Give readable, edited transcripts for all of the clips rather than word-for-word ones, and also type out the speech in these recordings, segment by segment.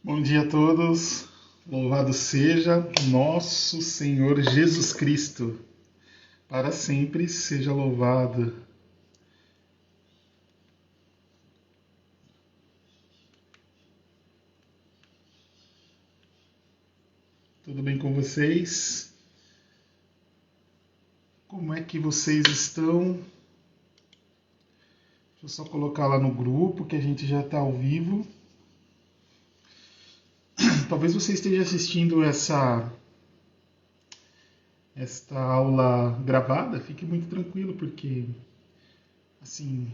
Bom dia a todos, louvado seja nosso Senhor Jesus Cristo, para sempre seja louvado. Tudo bem com vocês? Como é que vocês estão? Deixa eu só colocar lá no grupo que a gente já está ao vivo. Talvez você esteja assistindo esta aula gravada, fique muito tranquilo, porque, assim,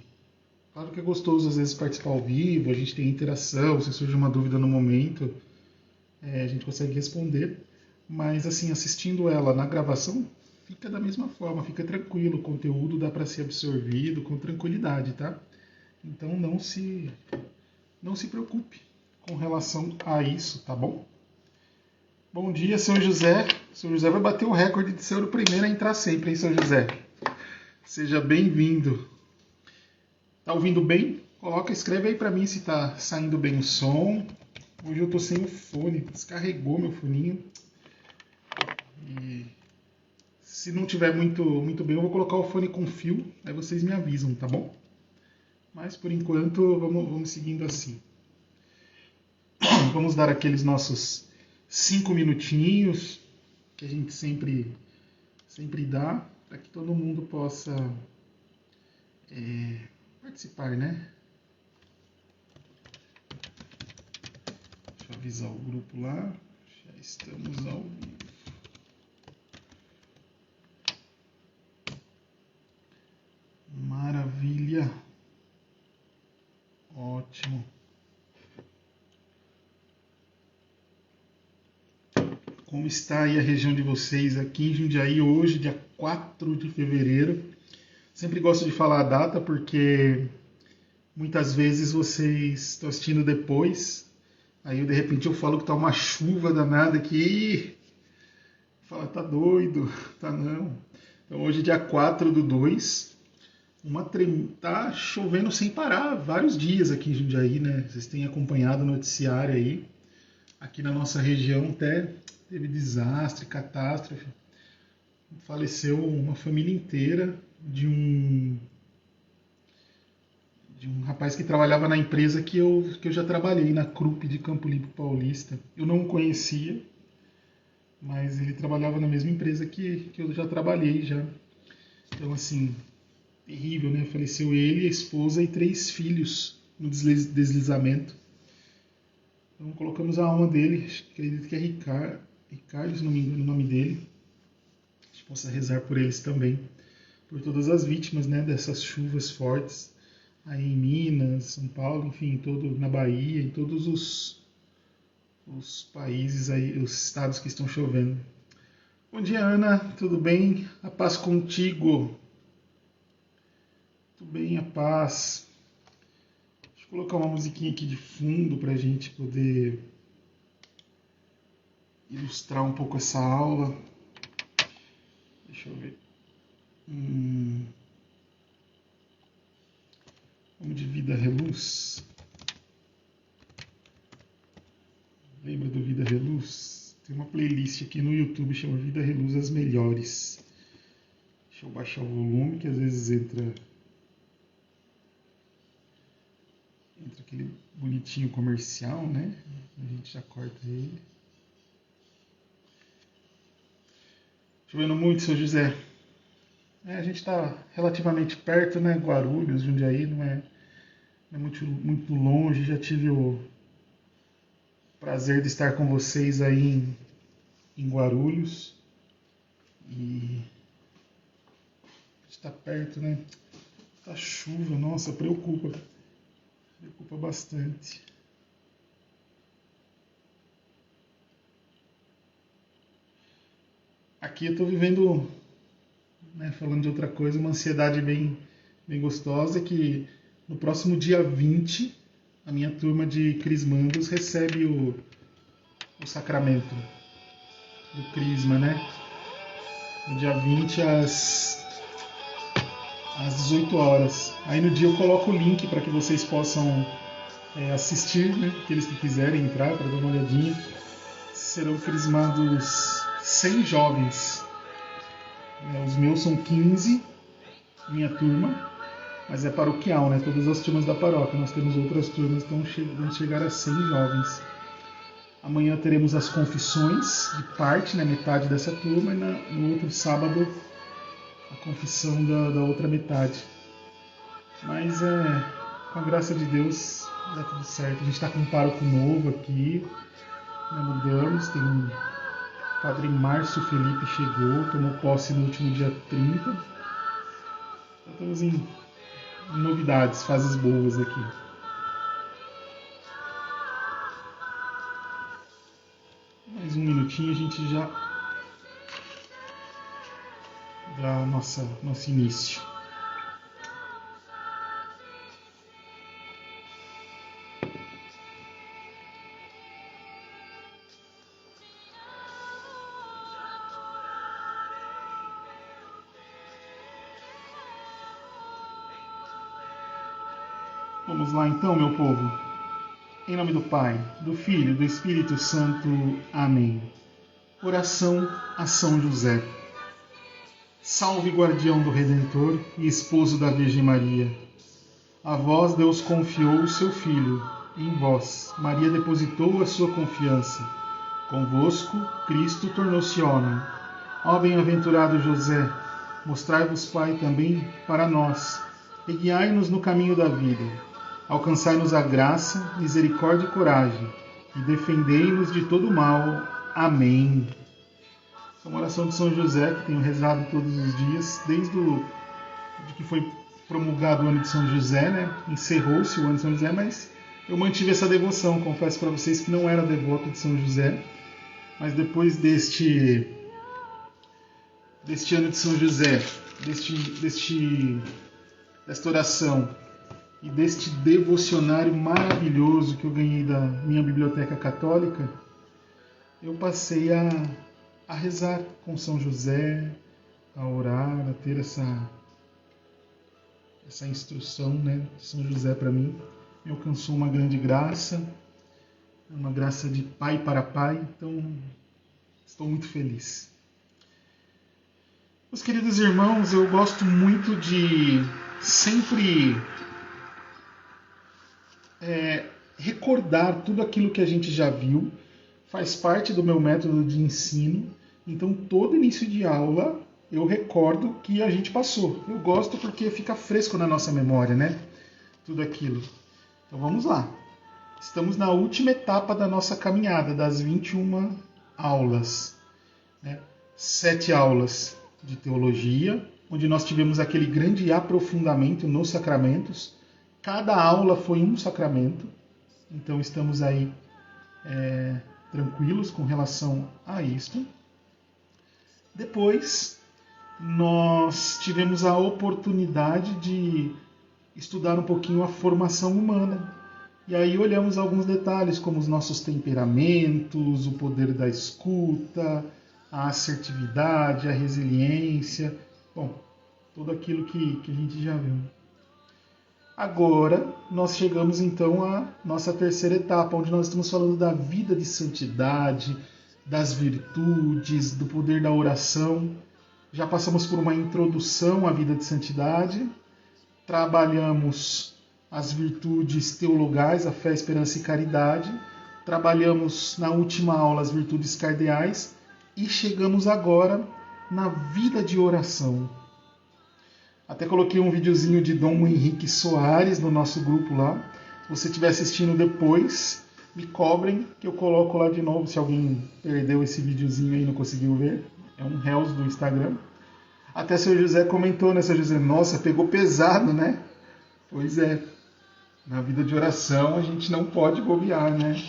claro que é gostoso às vezes participar ao vivo, a gente tem interação, se surge uma dúvida no momento, a gente consegue responder, mas, assim, assistindo ela na gravação, fica da mesma forma, fica tranquilo, o conteúdo dá para ser absorvido com tranquilidade, tá? Então não se preocupe com relação a isso, tá bom? Bom dia, São José. São José vai bater o recorde de ser o primeiro a entrar sempre, hein, São José? Seja bem-vindo. Tá ouvindo bem? Escreve aí pra mim se tá saindo bem o som. Hoje eu tô sem o fone, descarregou meu foninho. E se não tiver muito bem, eu vou colocar o fone com fio, aí vocês me avisam, tá bom? Mas por enquanto vamos seguindo assim. Vamos dar aqueles nossos 5 minutinhos que a gente sempre dá para que todo mundo possa participar, né? Deixa eu avisar o grupo lá. Já estamos ao vivo. Maravilha. Ótimo. Como está aí a região de vocês aqui em Jundiaí hoje, dia 4 de fevereiro? Sempre gosto de falar a data porque muitas vezes vocês estão assistindo depois, aí de repente eu falo que tá uma chuva danada aqui, fala, tá doido, tá não. Então hoje dia 4/2, tá chovendo sem parar, vários dias aqui em Jundiaí, né? Vocês têm acompanhado o noticiário aí. Aqui na nossa região até teve desastre, catástrofe. Faleceu uma família inteira de um rapaz que trabalhava na empresa que eu já trabalhei, na Krupp de Campo Limpo Paulista. Eu não o conhecia, mas ele trabalhava na mesma empresa que eu já trabalhei já. Então, assim, terrível, né? Faleceu ele, a esposa e 3 filhos no deslizamento. Então colocamos a alma dele, acredito que é Ricardo, se não me engano o nome dele. A gente possa rezar por eles também, por todas as vítimas, né, dessas chuvas fortes aí em Minas, São Paulo, enfim, na Bahia, em todos os países aí, os estados que estão chovendo. Bom dia, Ana, tudo bem? A paz contigo. Tudo bem, a paz. Deixa eu colocar uma musiquinha aqui de fundo para a gente poder ilustrar um pouco essa aula. Deixa eu ver. Vamos de Vida Reluz. Lembra do Vida Reluz? Tem uma playlist aqui no YouTube chama Vida Reluz as Melhores. Deixa eu baixar o volume que às vezes entra aquele bonitinho comercial, né? A gente já corta ele. Chovendo muito, seu José. A gente está relativamente perto, né? Guarulhos, Jundiaí, não é muito longe. Já tive o prazer de estar com vocês aí em Guarulhos. E está perto, né? Tá chuva, nossa, preocupa bastante. Aqui eu estou vivendo, né, falando de outra coisa, uma ansiedade bem gostosa, que no próximo dia 20, a minha turma de Crismandos recebe o sacramento do Crisma, né? No dia 20 às 18 horas. Aí no dia eu coloco o link para que vocês possam assistir, né? Aqueles que quiserem entrar para dar uma olhadinha. Serão crismados 100 jovens. Os meus são 15, minha turma, mas é paroquial, né? Todas as turmas da paróquia. Nós temos outras turmas, então vamos chegar a 100 jovens. Amanhã teremos as confissões de parte, né? Metade dessa turma, e no outro sábado a confissão da outra metade. Mas com a graça de Deus dá tudo certo. A gente está com um pároco novo aqui, né? Mudamos, tem o Padre Márcio Felipe chegou, tomou posse no último dia 30. Então, estamos em novidades, fases boas aqui. Mais um minutinho a gente já dá nosso início. Vamos lá então, meu povo. Em nome do Pai, do Filho e do Espírito Santo. Amém. Oração a São José. Salve, guardião do Redentor e esposo da Virgem Maria. A vós Deus confiou o seu Filho. Em vós Maria depositou a sua confiança. Convosco Cristo tornou-se homem. Ó bem-aventurado José, mostrai-vos, Pai, também para nós, e guiai-nos no caminho da vida. Alcançai-nos a graça, misericórdia e coragem, e defendei-nos de todo mal. Amém. É uma oração de São José que tenho rezado todos os dias, desde que foi promulgado o ano de São José, né? Encerrou-se o ano de São José, mas eu mantive essa devoção. Confesso para vocês que não era devoto de São José, mas depois deste ano de São José, desta oração e deste devocionário maravilhoso que eu ganhei da minha biblioteca católica, eu passei a rezar com São José, a orar, a ter essa instrução, né, de São José para mim. Me alcançou uma grande graça, uma graça de pai para pai, então estou muito feliz. Meus queridos irmãos, eu gosto muito de sempre recordar tudo aquilo que a gente já viu, faz parte do meu método de ensino, então todo início de aula eu recordo o que a gente passou. Eu gosto porque fica fresco na nossa memória, né? Tudo aquilo. Então vamos lá. Estamos na última etapa da nossa caminhada, das 21 aulas. Né? 7 aulas de teologia, onde nós tivemos aquele grande aprofundamento nos sacramentos. Cada aula foi um sacramento, então estamos aí tranquilos com relação a isto. Depois, nós tivemos a oportunidade de estudar um pouquinho a formação humana. E aí olhamos alguns detalhes, como os nossos temperamentos, o poder da escuta, a assertividade, a resiliência. Bom, tudo aquilo que a gente já viu. Agora, nós chegamos então à nossa terceira etapa, onde nós estamos falando da vida de santidade, das virtudes, do poder da oração. Já passamos por uma introdução à vida de santidade, trabalhamos as virtudes teologais, a fé, esperança e caridade, trabalhamos na última aula as virtudes cardeais e chegamos agora na vida de oração. Até coloquei um videozinho de Dom Henrique Soares no nosso grupo lá. Se você estiver assistindo depois, me cobrem que eu coloco lá de novo, se alguém perdeu esse videozinho aí e não conseguiu ver. É um Reels do Instagram. Até seu José comentou, né, seu José? Nossa, pegou pesado, né? Pois é. Na vida de oração a gente não pode bobear, né?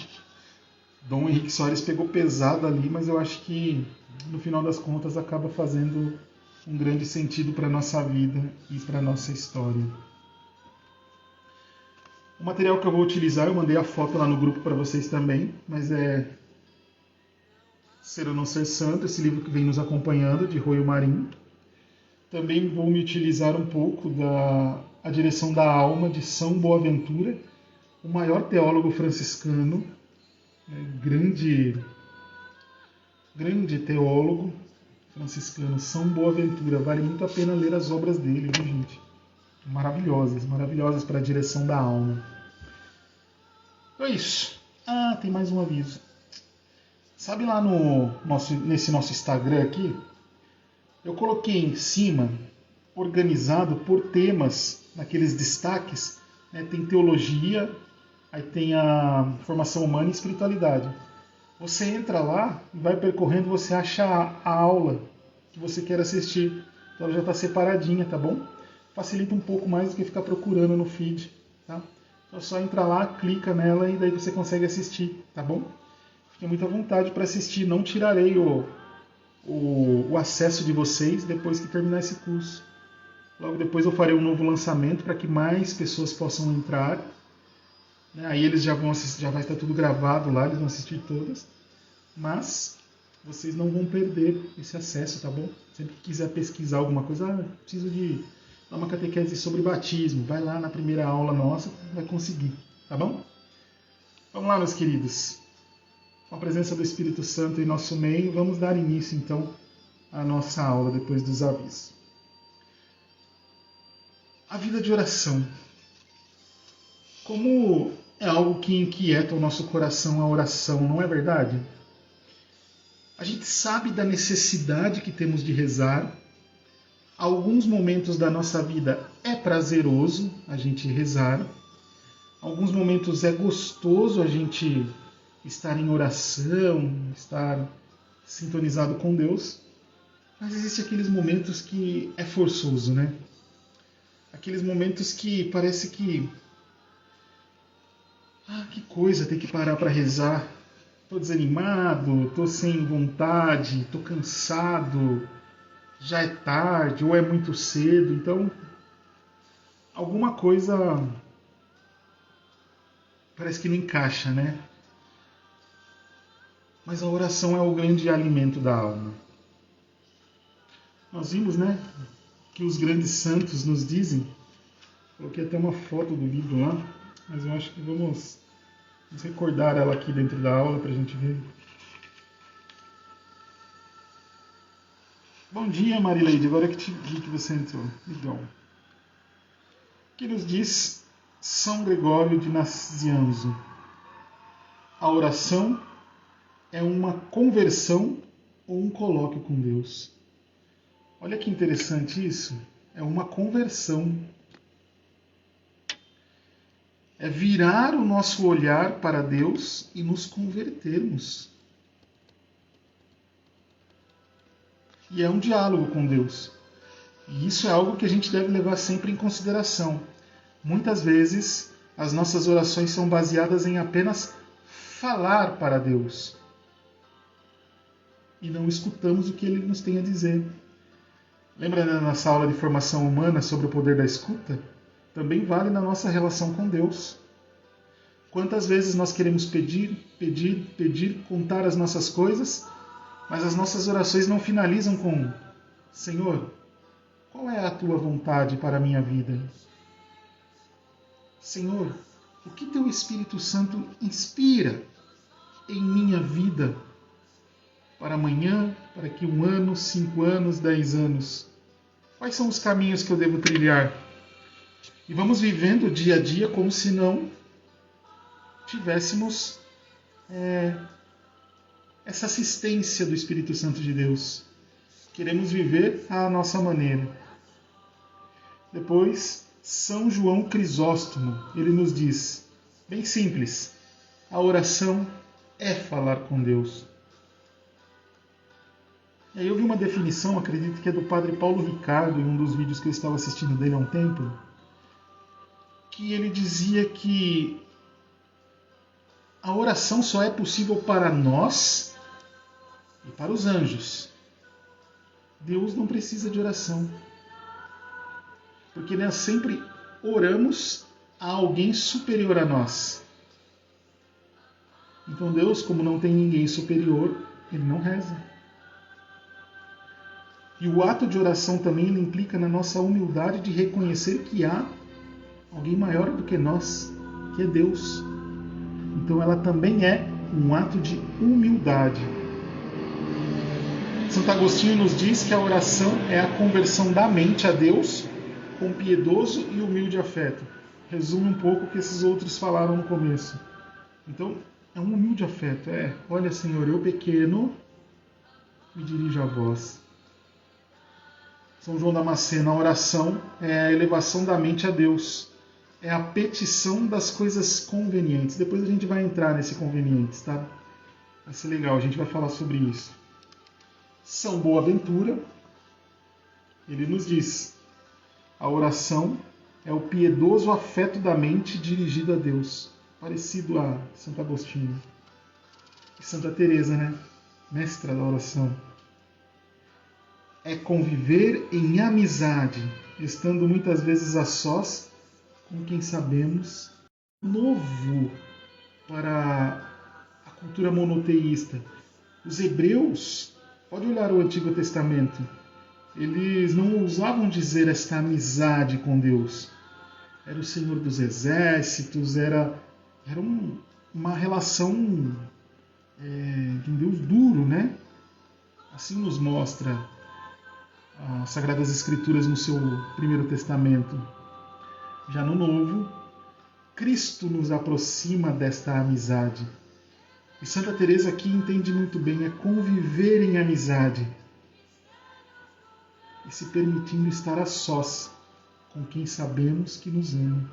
Dom Henrique Soares pegou pesado ali, mas eu acho que no final das contas acaba fazendo um grande sentido para a nossa vida e para a nossa história. O material que eu vou utilizar, eu mandei a foto lá no grupo para vocês também, mas é Ser ou Não Ser Santo, esse livro que vem nos acompanhando, de Royo Marim. Também vou me utilizar um pouco A Direção da Alma, de São Boaventura, o maior teólogo franciscano, grande teólogo franciscano, São Boaventura. Vale muito a pena ler as obras dele, viu, gente? Maravilhosas para a direção da alma. Então é isso. Tem mais um aviso. Sabe lá nesse nosso Instagram aqui, eu coloquei em cima, organizado por temas, naqueles destaques, né? Tem teologia, aí tem a formação humana e espiritualidade. Você entra lá e vai percorrendo, você acha a aula que você quer assistir. Então ela já está separadinha, tá bom? Facilita um pouco mais do que ficar procurando no feed, tá? Então é só entrar lá, clica nela e daí você consegue assistir, tá bom? Fique muito à vontade para assistir, não tirarei o acesso de vocês depois que terminar esse curso. Logo depois eu farei um novo lançamento para que mais pessoas possam entrar. Aí eles já vão assistir, já vai estar tudo gravado lá, eles vão assistir todas. Mas vocês não vão perder esse acesso, tá bom? Sempre que quiser pesquisar alguma coisa, preciso de dar uma catequese sobre batismo, vai lá na primeira aula nossa, vai conseguir, tá bom? Vamos lá, meus queridos. Com a presença do Espírito Santo em nosso meio, vamos dar início então à nossa aula depois dos avisos. A vida de oração. Como é algo que inquieta o nosso coração, a oração, não é verdade? A gente sabe da necessidade que temos de rezar. Alguns momentos da nossa vida é prazeroso a gente rezar. Alguns momentos é gostoso a gente estar em oração, estar sintonizado com Deus. Mas existem aqueles momentos que é forçoso, né? Aqueles momentos que parece que... que coisa, ter que parar para rezar. Tô desanimado, tô sem vontade, tô cansado, já é tarde ou é muito cedo. Então, alguma coisa parece que não encaixa, né? Mas a oração é o grande alimento da alma. Nós vimos, né, que os grandes santos nos dizem. Coloquei até uma foto do livro lá, mas eu acho que vamos recordar ela aqui dentro da aula para a gente ver. Bom dia, Marileide. Agora que te vi que você entrou. Legal. O que nos diz São Gregório de Nazianzo? A oração é uma conversão ou um colóquio com Deus. Olha que interessante isso. É uma conversão. É virar o nosso olhar para Deus e nos convertermos. E é um diálogo com Deus. E isso é algo que a gente deve levar sempre em consideração. Muitas vezes, as nossas orações são baseadas em apenas falar para Deus. E não escutamos o que Ele nos tem a dizer. Lembra da nossa aula de formação humana sobre o poder da escuta? Também vale na nossa relação com Deus. Quantas vezes nós queremos pedir, contar as nossas coisas, mas as nossas orações não finalizam com: Senhor, qual é a tua vontade para a minha vida? Senhor, o que teu Espírito Santo inspira em minha vida para amanhã, para que 1 ano, 5 anos, 10 anos? Quais são os caminhos que eu devo trilhar? E vamos vivendo dia a dia como se não tivéssemos essa assistência do Espírito Santo de Deus. Queremos viver à nossa maneira. Depois, São João Crisóstomo, ele nos diz, bem simples, a oração é falar com Deus. E aí eu vi uma definição, acredito que é do Padre Paulo Ricardo, em um dos vídeos que eu estava assistindo dele há um tempo, que ele dizia que a oração só é possível para nós e para os anjos. Deus não precisa de oração, porque nós sempre oramos a alguém superior a nós. Então Deus, como não tem ninguém superior, Ele não reza. E o ato de oração também ele implica na nossa humildade de reconhecer que há alguém maior do que nós. que é Deus. Então ela também é um ato de humildade. Santo Agostinho nos diz que a oração é a conversão da mente a Deus com piedoso e humilde afeto. Resume um pouco o que esses outros falaram no começo. Então, é um humilde afeto. Olha, Senhor, eu pequeno me dirijo a vós. São João Damasceno, a oração é a elevação da mente a Deus. É a petição das coisas convenientes. Depois a gente vai entrar nesse convenientes, tá? Vai ser legal, a gente vai falar sobre isso. São Boaventura, ele nos diz: a oração é o piedoso afeto da mente dirigido a Deus, parecido a Santo Agostinho. E Santa Teresa, né? Mestra da oração. É conviver em amizade, estando muitas vezes a sós com quem sabemos, novo para a cultura monoteísta. Os hebreus, pode olhar o Antigo Testamento, eles não usavam dizer esta amizade com Deus. Era o Senhor dos Exércitos, era uma relação de um Deus duro, né? Assim nos mostra as Sagradas Escrituras no seu Primeiro Testamento. Já no Novo, Cristo nos aproxima desta amizade. E Santa Teresa aqui entende muito bem, é conviver em amizade e se permitindo estar a sós com quem sabemos que nos ama.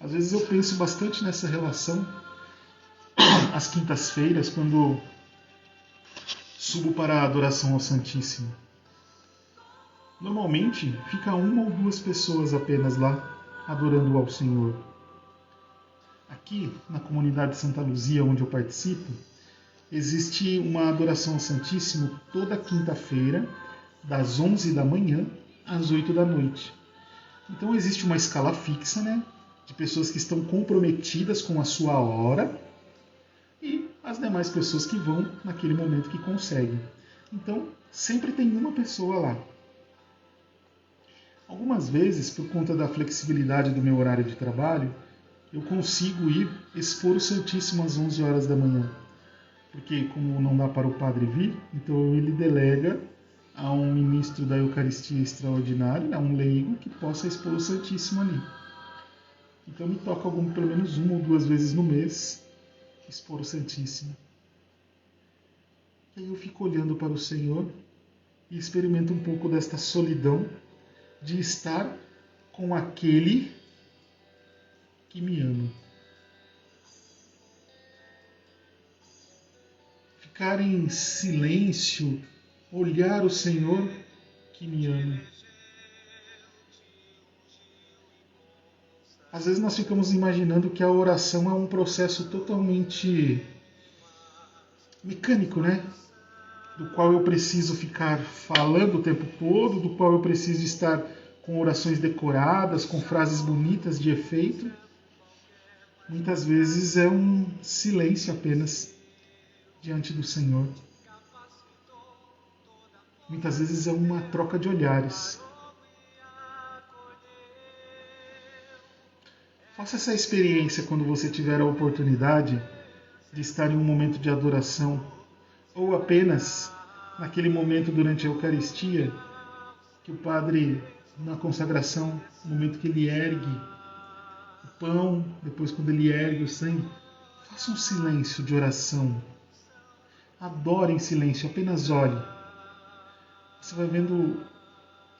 Às vezes eu penso bastante nessa relação às quintas-feiras, quando subo para a adoração ao Santíssimo. Normalmente fica uma ou duas pessoas apenas lá adorando ao Senhor. Aqui na comunidade de Santa Luzia, onde eu participo, existe uma adoração ao Santíssimo toda quinta-feira, das 11 da manhã às 8 da noite. Então existe uma escala fixa, né, de pessoas que estão comprometidas com a sua hora e as demais pessoas que vão naquele momento que conseguem. Então sempre tem uma pessoa lá. Algumas vezes, por conta da flexibilidade do meu horário de trabalho, eu consigo ir expor o Santíssimo às 11 horas da manhã. Porque como não dá para o padre vir, então ele delega a um ministro da Eucaristia extraordinário, a um leigo, que possa expor o Santíssimo ali. Então me toca pelo menos uma ou duas vezes no mês expor o Santíssimo. E aí eu fico olhando para o Senhor e experimento um pouco desta solidão de estar com aquele que me ama. Ficar em silêncio, olhar o Senhor que me ama. Às vezes nós ficamos imaginando que a oração é um processo totalmente mecânico, né? Do qual eu preciso ficar falando o tempo todo, do qual eu preciso estar com orações decoradas, com frases bonitas de efeito. Muitas vezes é um silêncio apenas diante do Senhor. Muitas vezes é uma troca de olhares. Faça essa experiência quando você tiver a oportunidade de estar em um momento de adoração, ou apenas naquele momento durante a Eucaristia, que o Padre, na consagração, no momento que ele ergue o pão, depois quando ele ergue o sangue, faça um silêncio de oração. Adore em silêncio, apenas olhe. Você vai vendo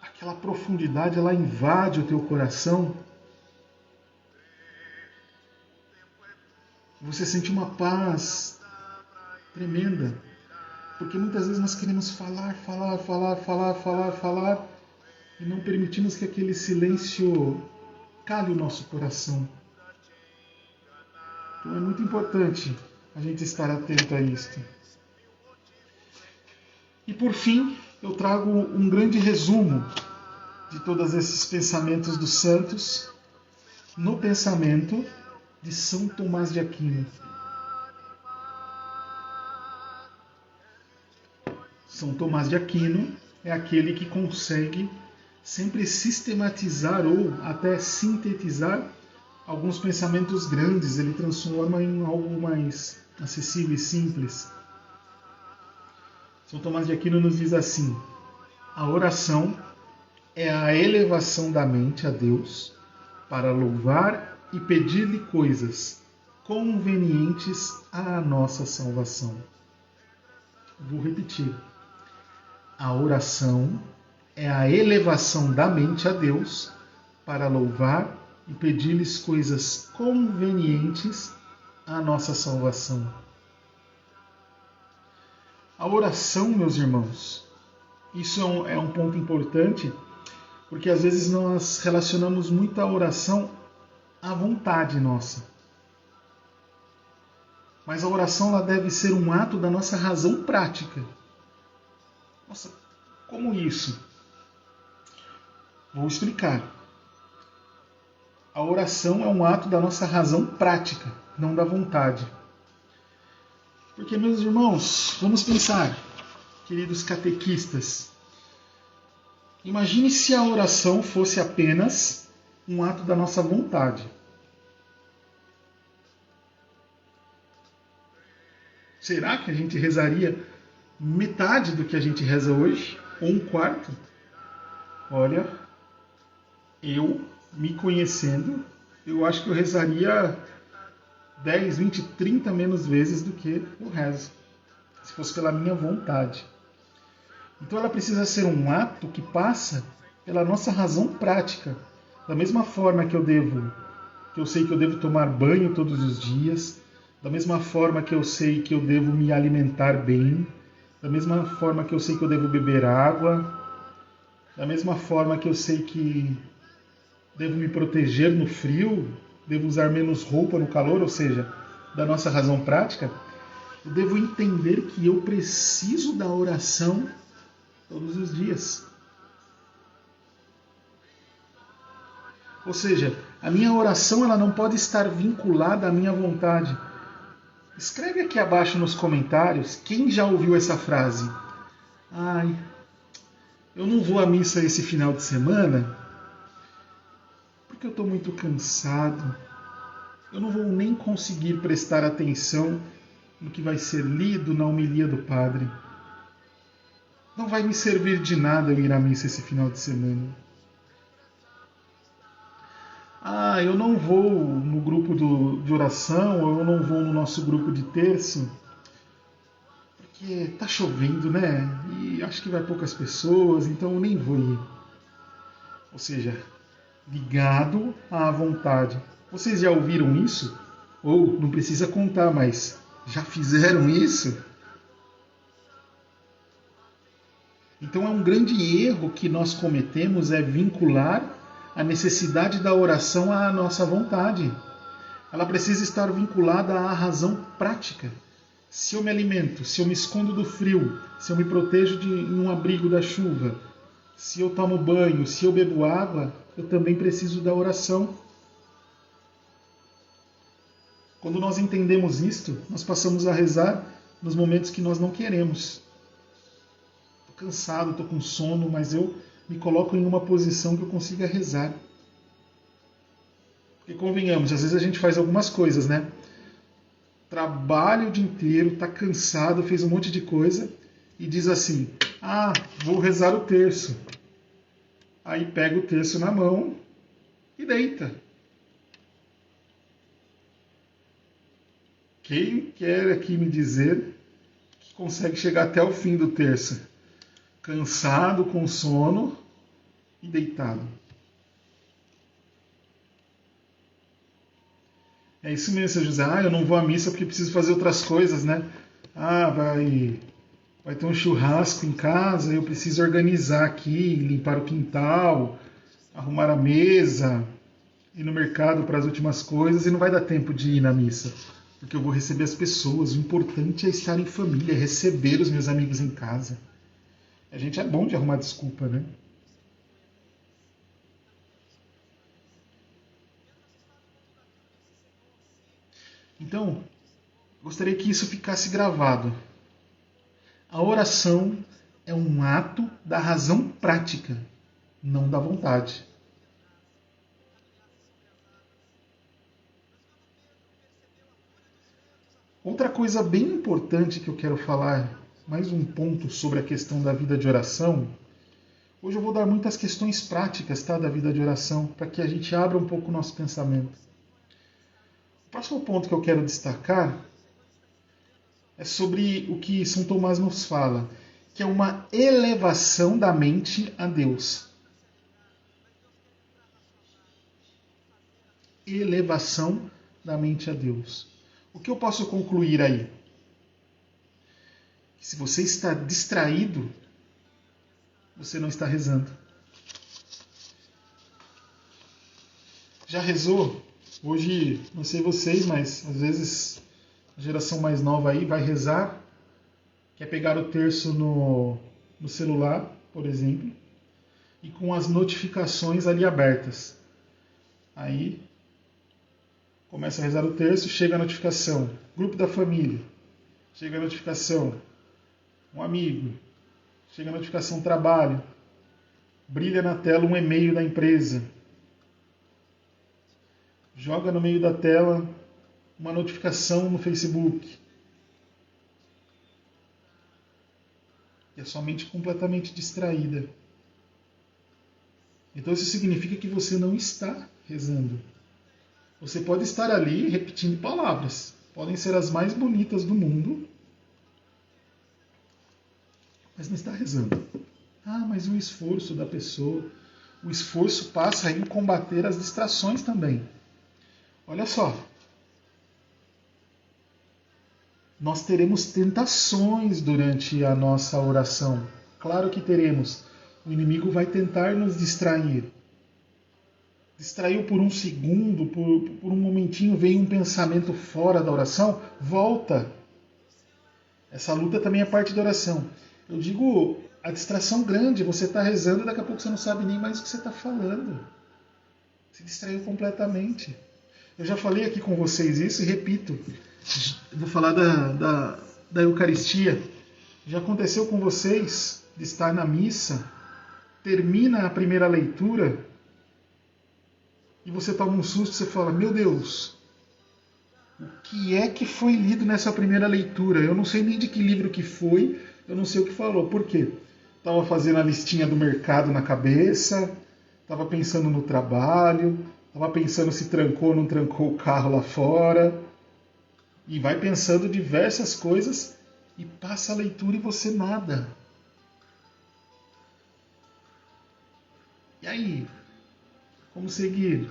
aquela profundidade, ela invade o teu coração. Você sente uma paz tremenda. Porque muitas vezes nós queremos falar e não permitimos que aquele silêncio cale o nosso coração. Então é muito importante a gente estar atento a isto. E por fim, eu trago um grande resumo de todos esses pensamentos dos santos no pensamento de São Tomás de Aquino. São Tomás de Aquino é aquele que consegue sempre sistematizar ou até sintetizar alguns pensamentos grandes, ele transforma em algo mais acessível e simples. São Tomás de Aquino nos diz assim: a oração é a elevação da mente a Deus para louvar e pedir-lhe coisas convenientes à nossa salvação. Vou repetir. A oração é a elevação da mente a Deus para louvar e pedir-lhes coisas convenientes à nossa salvação. A oração, meus irmãos, isso é um ponto importante, porque às vezes nós relacionamos muito a oração à vontade nossa. Mas a oração ela deve ser um ato da nossa razão prática. Nossa, como isso? Vou explicar. A oração é um ato da nossa razão prática, não da vontade. Porque, meus irmãos, vamos pensar, queridos catequistas, imagine se a oração fosse apenas um ato da nossa vontade. Será que a gente rezaria metade do que a gente reza hoje? Ou um quarto? Olha, eu, me conhecendo, eu acho que eu rezaria 10, 20, 30 menos vezes do que eu rezo, se fosse pela minha vontade. Então ela precisa ser um ato que passa pela nossa razão prática. Da mesma forma que eu sei que eu devo tomar banho todos os dias, da mesma forma que eu sei que eu devo me alimentar bem, da mesma forma que eu sei que eu devo beber água, da mesma forma que eu sei que devo me proteger no frio, devo usar menos roupa no calor, ou seja, da nossa razão prática, eu devo entender que eu preciso da oração todos os dias. Ou seja, a minha oração ela não pode estar vinculada à minha vontade. Escreve aqui abaixo nos comentários quem já ouviu essa frase. Ai, eu não vou à missa esse final de semana porque eu estou muito cansado. Eu não vou nem conseguir prestar atenção no que vai ser lido na homilia do padre. Não vai me servir de nada eu ir à missa esse final de semana. Ah, eu não vou no grupo de oração, ou eu não vou no nosso grupo de terço, porque tá chovendo, né? E acho que vai poucas pessoas, então eu nem vou ir. Ou seja, ligado à vontade. Vocês já ouviram isso? Ou não precisa contar, mas já fizeram isso? Então é um grande erro que nós cometemos é vincular a necessidade da oração à nossa vontade. Ela precisa estar vinculada à razão prática. Se eu me alimento, se eu me escondo do frio, se eu me protejo em um abrigo da chuva, se eu tomo banho, se eu bebo água, eu também preciso da oração. Quando nós entendemos isto, nós passamos a rezar nos momentos que nós não queremos. Estou cansado, estou com sono, mas eu me coloco em uma posição que eu consiga rezar. Porque convenhamos, às vezes a gente faz algumas coisas, né? Trabalha o dia inteiro, está cansado, fez um monte de coisa e diz assim: ah, vou rezar o terço. Aí pega o terço na mão e deita. Quem quer aqui me dizer que consegue chegar até o fim do terço? Cansado, com sono e deitado. É isso mesmo, seu José. Ah, eu não vou à missa porque preciso fazer outras coisas, né? Ah, vai ter um churrasco em casa, eu preciso organizar aqui, limpar o quintal, arrumar a mesa, ir no mercado para as últimas coisas e não vai dar tempo de ir na missa, porque eu vou receber as pessoas. O importante é estar em família, receber os meus amigos em casa. A gente é bom de arrumar desculpa, né? Então, gostaria que isso ficasse gravado. A oração é um ato da razão prática, não da vontade. Outra coisa bem importante que eu quero falar, mais um ponto sobre a questão da vida de oração. Hoje eu vou dar muitas questões práticas, tá, da vida de oração, para que a gente abra um pouco o nosso pensamento. O próximo ponto que eu quero destacar é sobre o que São Tomás nos fala, que é uma elevação da mente a Deus. Elevação da mente a Deus. O que eu posso concluir aí? Que se você está distraído, você não está rezando. Já rezou? Hoje, não sei vocês, mas às vezes a geração mais nova aí vai rezar, quer pegar o terço no celular, por exemplo, e com as notificações ali abertas. Aí começa a rezar o terço, chega a notificação, grupo da família, chega a notificação, um amigo, chega a notificação trabalho, brilha na tela um e-mail da empresa, joga no meio da tela uma notificação no Facebook. E a sua mente completamente distraída. Então isso significa que você não está rezando. Você pode estar ali repetindo palavras. Podem ser as mais bonitas do mundo, mas não está rezando. Ah, mas o esforço da pessoa, o esforço passa em combater as distrações também. Olha só. Nós teremos tentações durante a nossa oração. Claro que teremos. O inimigo vai tentar nos distrair. Distraiu por um segundo, por um momentinho, veio um pensamento fora da oração, volta. Essa luta também é parte da oração. Eu digo a distração grande, você está rezando e daqui a pouco você não sabe nem mais o que você está falando. Se distraiu completamente. Eu já falei aqui com vocês isso e repito. Vou falar da Eucaristia. Já aconteceu com vocês de estar na missa, termina a primeira leitura e você toma um susto e você fala, meu Deus, o que é que foi lido nessa primeira leitura? Eu não sei nem de que livro que foi, eu não sei o que falou. Por quê? Estava fazendo a listinha do mercado na cabeça, estava pensando no trabalho, estava pensando se trancou ou não trancou o carro lá fora. E vai pensando diversas coisas e passa a leitura e você nada. E aí? Como seguir?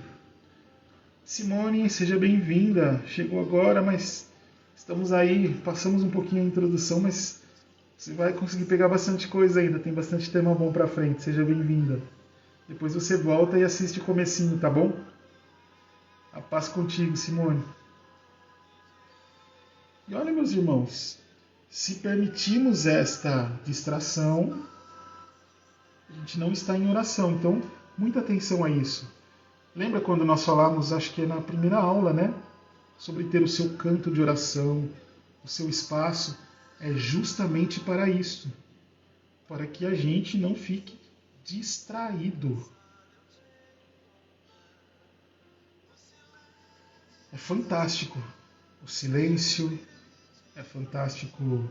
Simone, seja bem-vinda. Chegou agora, mas estamos aí, passamos um pouquinho a introdução, mas você vai conseguir pegar bastante coisa ainda, tem bastante tema bom pra frente. Seja bem-vinda. Depois você volta e assiste o comecinho, tá bom? A paz contigo, Simone. E olha, meus irmãos, se permitirmos esta distração, a gente não está em oração. Então, muita atenção a isso. Lembra quando nós falamos, acho que é na primeira aula, né? Sobre ter o seu canto de oração, o seu espaço. É justamente para isso. Para que a gente não fique distraído. É fantástico o silêncio. É fantástico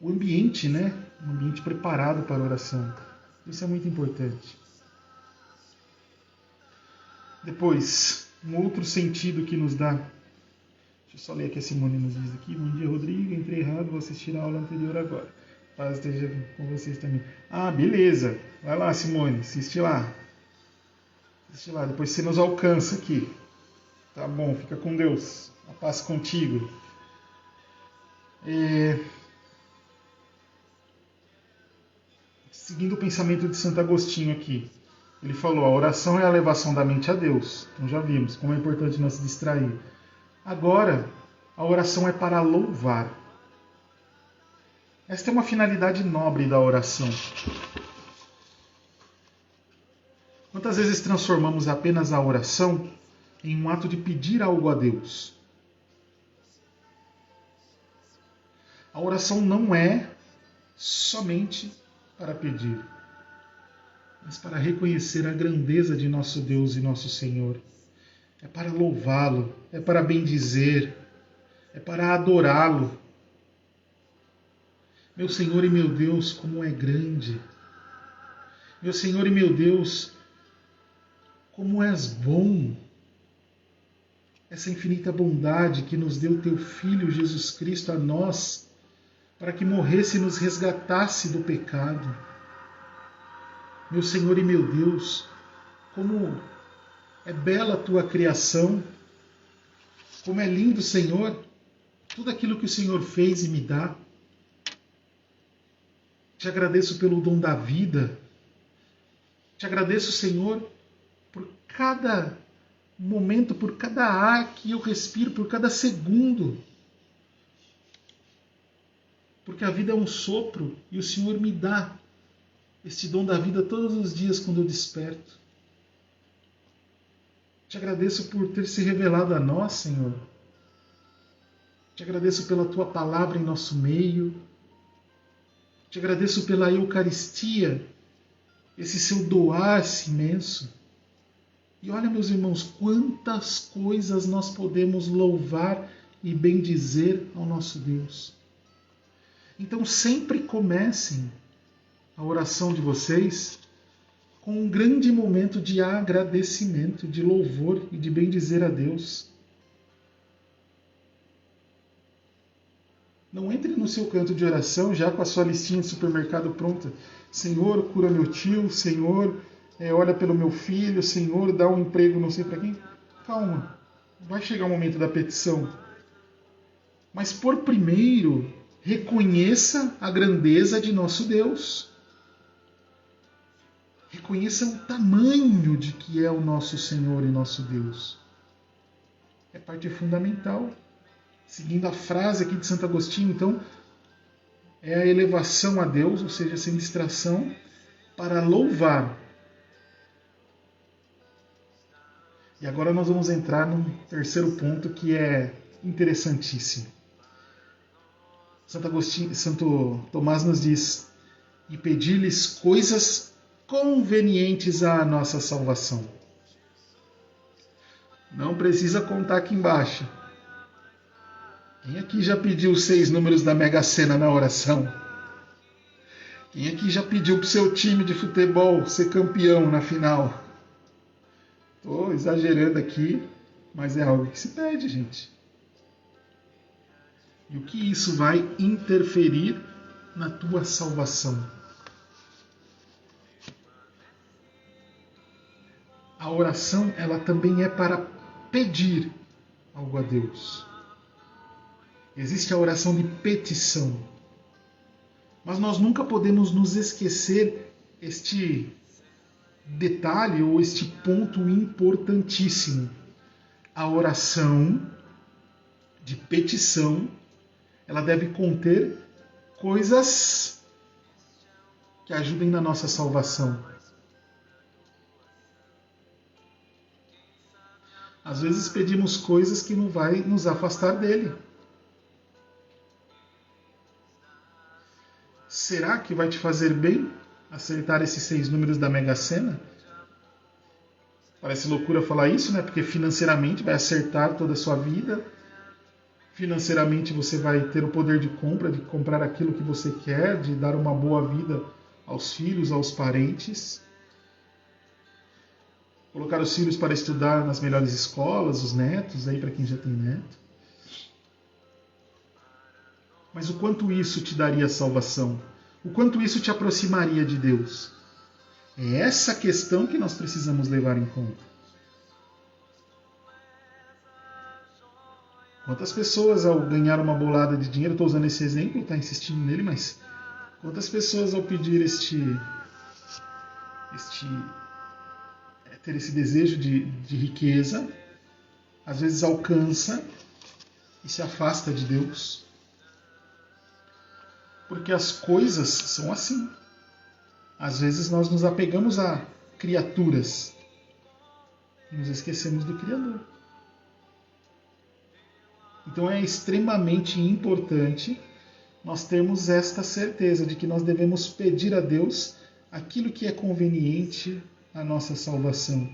o ambiente, né? Um ambiente preparado para a oração. Isso é muito importante. Depois, um outro sentido que nos dá. Deixa eu só ler aqui a Simone nos diz aqui. Bom dia, Rodrigo. Entrei errado, vou assistir a aula anterior agora. Paz esteja com vocês também. Ah, beleza. Vai lá, Simone. Assiste lá. Assiste lá. Depois você nos alcança aqui. Tá bom, fica com Deus. A paz contigo. Seguindo o pensamento de Santo Agostinho aqui. Ele falou, a oração é a elevação da mente a Deus. Então já vimos como é importante não se distrair. Agora, a oração é para louvar. Esta é uma finalidade nobre da oração. Quantas vezes transformamos apenas a oração em um ato de pedir algo a Deus? A oração não é somente para pedir. mas para reconhecer a grandeza de nosso Deus e nosso Senhor. É para louvá-lo, é para bendizer, é para adorá-lo. Meu Senhor e meu Deus, como é grande! Meu Senhor e meu Deus, como és bom! Essa infinita bondade que nos deu teu Filho Jesus Cristo a nós, para que morresse e nos resgatasse do pecado. Meu Senhor e meu Deus, como é bela a tua criação, como é lindo, Senhor, tudo aquilo que o Senhor fez e me dá. Te agradeço pelo dom da vida. Te agradeço, Senhor, por cada momento, por cada ar que eu respiro, por cada segundo. Porque a vida é um sopro e o Senhor me dá este dom da vida todos os dias quando eu desperto. Te agradeço por ter se revelado a nós, Senhor. Te agradeço pela tua palavra em nosso meio. Te agradeço pela Eucaristia, esse seu doar-se imenso. E olha, meus irmãos, quantas coisas nós podemos louvar e bendizer ao nosso Deus. Então sempre comecem a oração de vocês com um grande momento de agradecimento, de louvor e de bendizer a Deus. Não entre no seu canto de oração já com a sua listinha de supermercado pronta. Senhor, cura meu tio. Senhor, olha pelo meu filho. Senhor, dá um emprego não sei para quem. Calma, vai chegar o momento da petição. Mas por primeiro, reconheça a grandeza de nosso Deus. Reconheça o tamanho de que é o nosso Senhor e nosso Deus. É parte fundamental. Seguindo a frase aqui de Santo Agostinho, então, é a elevação a Deus, ou seja, sem distração, para louvar. E agora nós vamos entrar num terceiro ponto que é interessantíssimo. Santo Tomás nos diz: e pedir-lhes coisas convenientes à nossa salvação. Não precisa contar aqui embaixo. Quem aqui já pediu os 6 números da Mega Sena na oração? Quem aqui já pediu para o seu time de futebol ser campeão na final? Estou exagerando aqui, mas é algo que se pede, gente. E o que isso vai interferir na tua salvação? A oração, ela também é para pedir algo a Deus. Existe a oração de petição. Mas nós nunca podemos nos esquecer este detalhe ou este ponto importantíssimo. A oração de petição, ela deve conter coisas que ajudem na nossa salvação. Às vezes pedimos coisas que não vai nos afastar dele. Será que vai te fazer bem acertar esses 6 números da Mega Sena? Parece loucura falar isso, né? Porque financeiramente vai acertar toda a sua vida. Financeiramente você vai ter o poder de compra, de comprar aquilo que você quer, de dar uma boa vida aos filhos, aos parentes. Colocar os filhos para estudar nas melhores escolas, os netos, aí para quem já tem neto. Mas o quanto isso te daria salvação? O quanto isso te aproximaria de Deus? É essa questão que nós precisamos levar em conta. Quantas pessoas ao ganhar uma bolada de dinheiro, estou usando esse exemplo, está insistindo nele, mas quantas pessoas ao pedir ter esse desejo de riqueza, às vezes alcança e se afasta de Deus? Porque as coisas são assim. Às vezes nós nos apegamos a criaturas e nos esquecemos do Criador. Então é extremamente importante nós termos esta certeza de que nós devemos pedir a Deus aquilo que é conveniente à nossa salvação.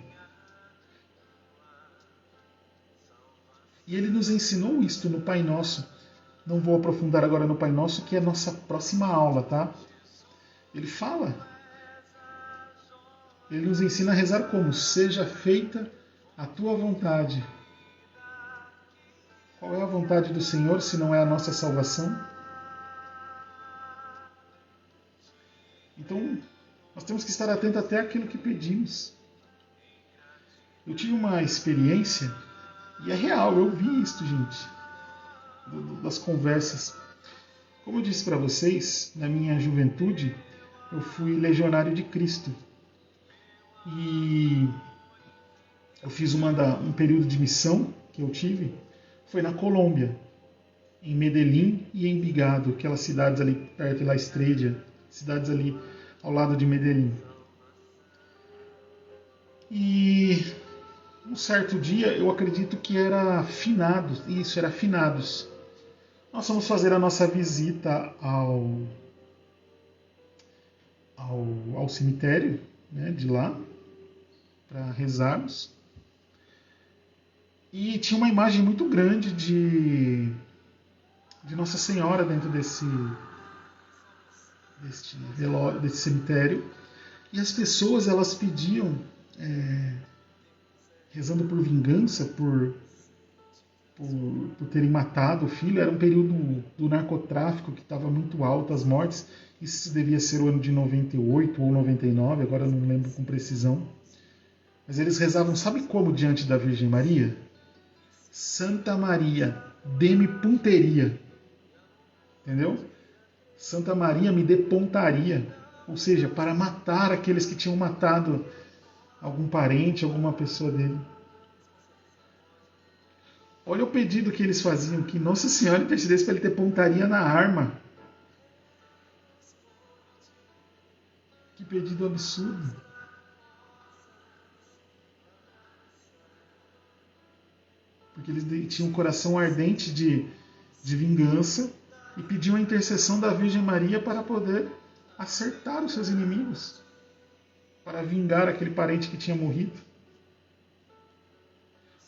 E ele nos ensinou isto no Pai Nosso. Não vou aprofundar agora no Pai Nosso, que é a nossa próxima aula, tá? Ele fala, ele nos ensina a rezar como? Seja feita a tua vontade. Qual é a vontade do Senhor, se não é a nossa salvação? Então, nós temos que estar atentos até àquilo que pedimos. Eu tive uma experiência, e é real, eu vi isso, gente, das conversas. Como eu disse para vocês, na minha juventude, eu fui legionário de Cristo. E eu fiz um período de missão que eu tive, foi na Colômbia, em Medellín e em Envigado, aquelas cidades ali perto de La Estrella, cidades ali ao lado de Medellín. E um certo dia, eu acredito que era Finados, isso, era Finados. Nós fomos fazer a nossa visita ao cemitério, né, de lá, para rezarmos. E tinha uma imagem muito grande de Nossa Senhora dentro desse cemitério. E as pessoas, elas pediam, rezando por vingança, por terem matado o filho. Era um período do narcotráfico que estava muito alto, as mortes. Isso devia ser o ano de 98 ou 99, agora eu não lembro com precisão. Mas eles rezavam, sabe como, diante da Virgem Maria? Santa Maria, dê-me punteria. Entendeu? Santa Maria, me dê pontaria. Ou seja, para matar aqueles que tinham matado algum parente, alguma pessoa dele. Olha o pedido que eles faziam, que Nossa Senhora intercedesse para ele ter pontaria na arma. Que pedido absurdo. Porque eles tinham um coração ardente de vingança e pediam a intercessão da Virgem Maria para poder acertar os seus inimigos, para vingar aquele parente que tinha morrido.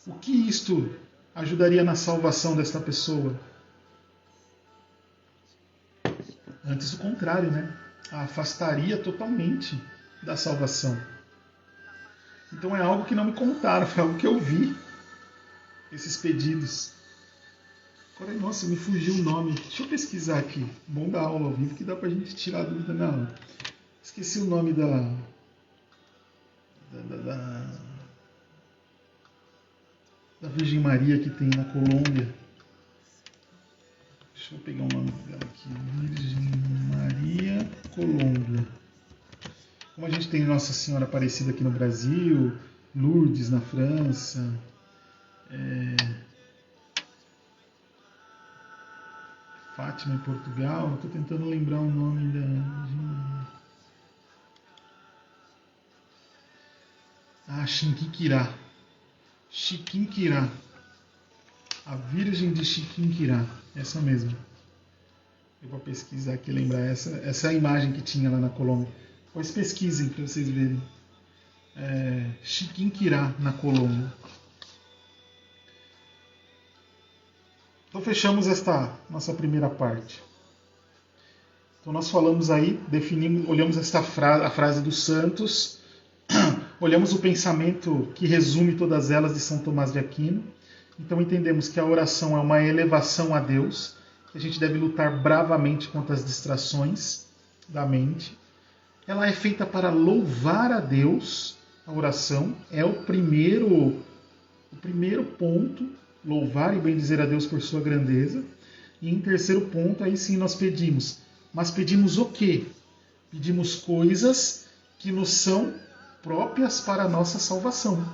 O que isto ajudaria na salvação desta pessoa? Antes o contrário, né? A afastaria totalmente da salvação. Então é algo que não me contaram, foi algo que eu vi, esses pedidos. Agora, nossa, me fugiu o nome. Deixa eu pesquisar aqui. Bom da aula ao vivo que dá pra gente tirar a dúvida na aula. Esqueci o nome da Virgem Maria que tem na Colômbia. Deixa eu pegar o nome dela aqui. Virgem Maria, Colômbia. Como a gente tem Nossa Senhora Aparecida aqui no Brasil, Lourdes na França, Fátima em Portugal. Estou tentando lembrar o nome da... Chiquinquirá. Chiquinquirá. A Virgem de Chiquinquirá. Essa mesmo. Eu vou pesquisar aqui, lembrar. Essa é a imagem que tinha lá na Colômbia. Depois pesquisem para vocês verem. Chiquinquirá, na Colômbia. Então fechamos esta nossa primeira parte. Então nós falamos aí, olhamos a frase dos santos, olhamos o pensamento que resume todas elas de São Tomás de Aquino. Então entendemos que a oração é uma elevação a Deus, que a gente deve lutar bravamente contra as distrações da mente. Ela é feita para louvar a Deus, a oração é o primeiro ponto, louvar e bendizer a Deus por sua grandeza. E em terceiro ponto, aí sim nós pedimos. Mas pedimos o quê? Pedimos coisas que nos são próprias para a nossa salvação.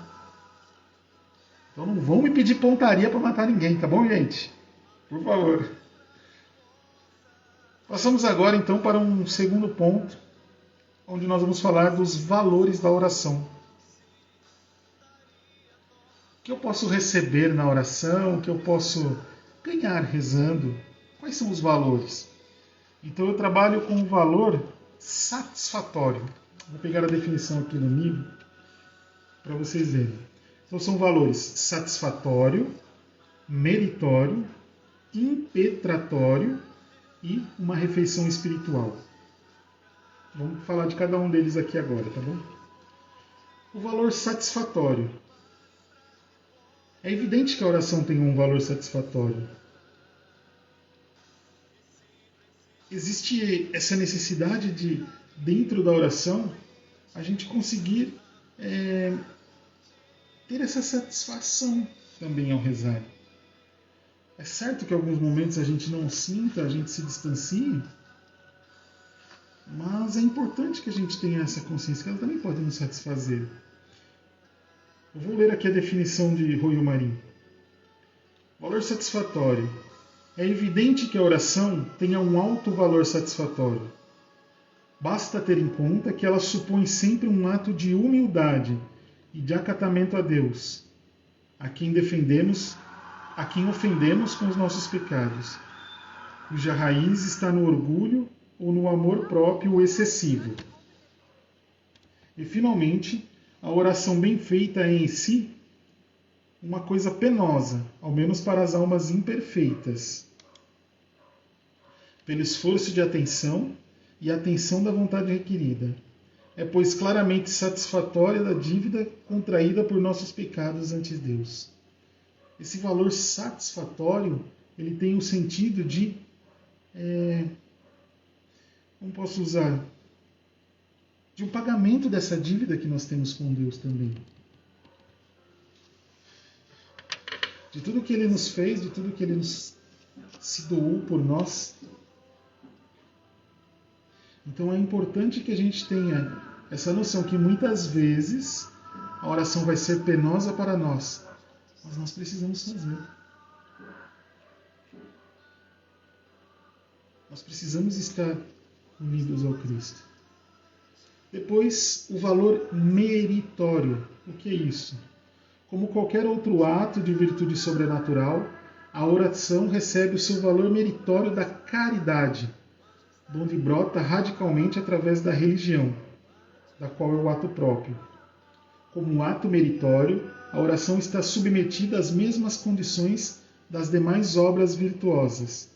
Então não vão me pedir pontaria para matar ninguém, tá bom, gente? Por favor. Passamos agora então para um segundo ponto, onde nós vamos falar dos valores da oração. O que eu posso receber na oração? O que eu posso ganhar rezando? Quais são os valores? Então eu trabalho com o valor satisfatório. Vou pegar a definição aqui no livro para vocês verem. Então são valores satisfatório, meritório, impetratório e uma refeição espiritual. Vamos falar de cada um deles aqui agora, tá bom? O valor satisfatório. É evidente que a oração tem um valor satisfatório. Existe essa necessidade de, dentro da oração, a gente conseguir ter essa satisfação também ao rezar. É certo que em alguns momentos a gente não sinta, a gente se distancie, mas é importante que a gente tenha essa consciência que ela também pode nos satisfazer. Eu vou ler aqui a definição de Royo Marim. Valor satisfatório. É evidente que a oração tenha um alto valor satisfatório. Basta ter em conta que ela supõe sempre um ato de humildade e de acatamento a Deus, a quem defendemos, a quem ofendemos com os nossos pecados, cuja raiz está no orgulho ou no amor próprio excessivo. E, finalmente, a oração bem feita é em si uma coisa penosa, ao menos para as almas imperfeitas, pelo esforço de atenção e atenção da vontade requerida. É, pois, claramente satisfatória da dívida contraída por nossos pecados ante Deus. Esse valor satisfatório, ele tem o sentido de... como posso usar? De um pagamento dessa dívida que nós temos com Deus também. De tudo que Ele nos fez, de tudo que Ele se doou por nós. Então é importante que a gente tenha essa noção que muitas vezes a oração vai ser penosa para nós, mas nós precisamos fazer. Nós precisamos estar unidos ao Cristo. Depois, o valor meritório. O que é isso? Como qualquer outro ato de virtude sobrenatural, a oração recebe o seu valor meritório da caridade, de onde brota radicalmente através da religião, da qual é o ato próprio. Como um ato meritório, a oração está submetida às mesmas condições das demais obras virtuosas